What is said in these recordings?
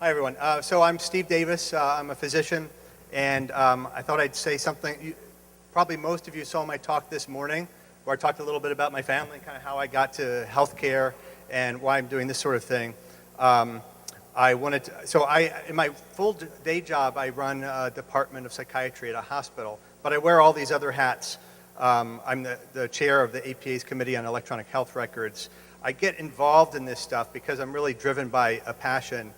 Hi, everyone. So I'm Steve Davis. I'm a physician, and I thought I'd say something. Probably most of you saw my talk this morning, where I talked a little bit about my family, kind of how I got to healthcare and why I'm doing this sort of thing. In my full day job, I run a department of psychiatry at a hospital, but I wear all these other hats. I'm the chair of the APA's Committee on Electronic Health Records. I get involved in this stuff because I'm really driven by a passion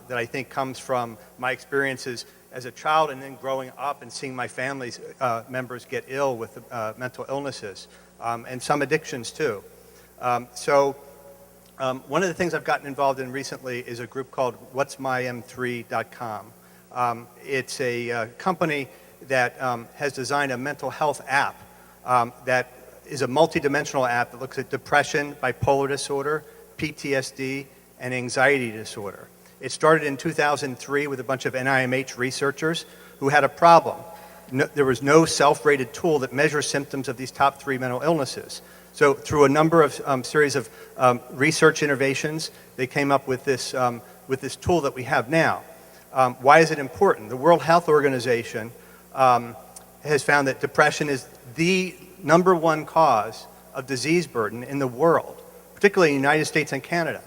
that I think comes from my experiences as a child and then growing up and seeing my family's members get ill with mental illnesses and some addictions too. One of the things I've gotten involved in recently is a group called whatsmym3.com. It's a company that has designed a mental health app that is a multidimensional app that looks at depression, bipolar disorder, PTSD, and anxiety disorder. It started in 2003 with a bunch of NIMH researchers who had a problem. There was no self-rated tool that measures symptoms of these top 3 mental illnesses. So through a number of series of research innovations, they came up with this tool that we have now. Why is it important? The World Health Organization has found that depression is the #1 cause of disease burden in the world, particularly in the United States and Canada.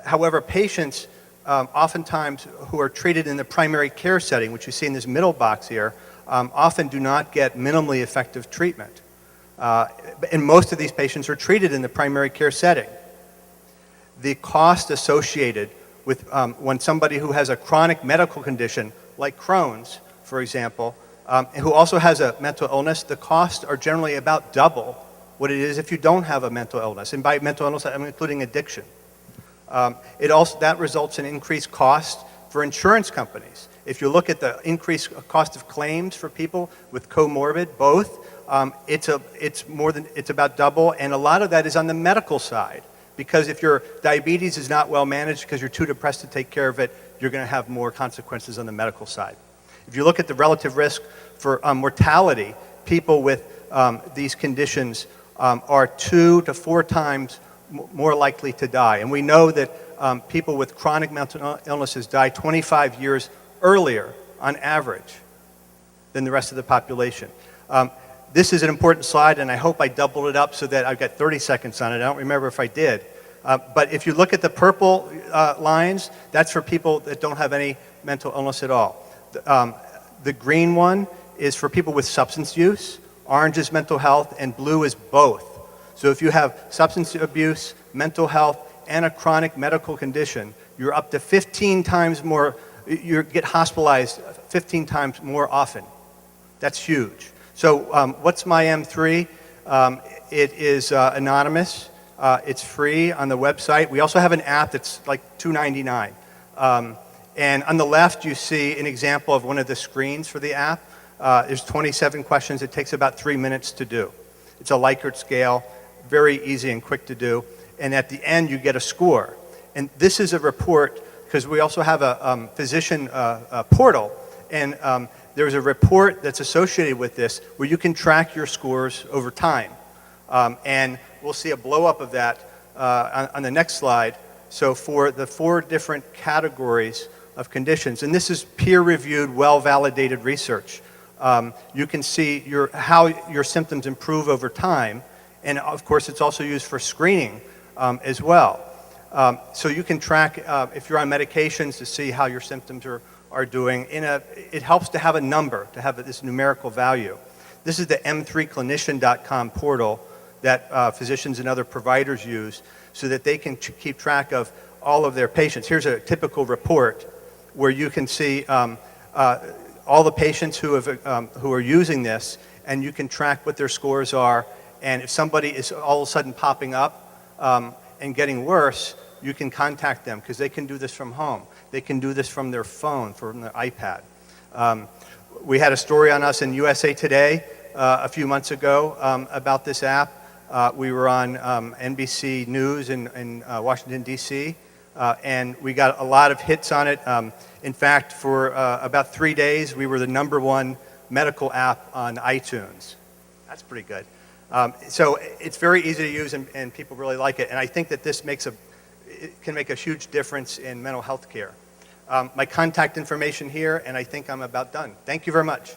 However, patients oftentimes who are treated in the primary care setting, which you see in this middle box here, often do not get minimally effective treatment. And most of these patients are treated in the primary care setting. The cost associated with when somebody who has a chronic medical condition, like Crohn's, for example, and who also has a mental illness, the costs are generally about double what it is if you don't have a mental illness. And by mental illness, I'm including addiction. That results in increased costs for insurance companies. If you look at the increased cost of claims for people with comorbid, it's about double, and a lot of that is on the medical side. Because if your diabetes is not well managed because you're too depressed to take care of it, you're going to have more consequences on the medical side. If you look at the relative risk for mortality, people with these conditions are 2 to 4 times more likely to die. And we know that people with chronic mental illnesses die 25 years earlier on average than the rest of the population. This is an important slide, and I hope I doubled it up so that I've got 30 seconds on it. I don't remember if I did. But if you look at the purple lines, that's for people that don't have any mental illness at all. The green one is for people with substance use, orange is mental health, and blue is both. So if you have substance abuse, mental health, and a chronic medical condition, you're up to 15 times more, you get hospitalized 15 times more often. That's huge. So what's my M3? It is anonymous. It's free on the website. We also have an app that's like $2.99. And on the left, you see an example of one of the screens for the app. There's 27 questions. It takes about 3 minutes to do. It's a Likert scale, very easy and quick to do. And at the end, you get a score. And this is a report, because we also have a physician portal. And there's a report that's associated with this where you can track your scores over time. And we'll see a blow up of that on the next slide. So for the 4 different categories of conditions, and this is peer-reviewed, well-validated research, you can see how your symptoms improve over time. And of course, it's also used for screening as well. So you can track, if you're on medications, to see how your symptoms are doing. It helps to have a number, to have this numerical value. This is the m3clinician.com portal that physicians and other providers use so that they can keep track of all of their patients. Here's a typical report where you can see all the patients who are using this, and you can track what their scores are. And if somebody is all of a sudden popping up and getting worse, you can contact them because they can do this from home. They can do this from their phone, from their iPad. We had a story on us in USA Today a few months ago about this app. We were on NBC News in Washington, D.C., and we got a lot of hits on it. In fact, for about 3 days, we were the #1 medical app on iTunes. That's pretty good. So it's very easy to use, and people really like it. And I think that this makes it can make a huge difference in mental health care. My contact information here, and I think I'm about done. Thank you very much.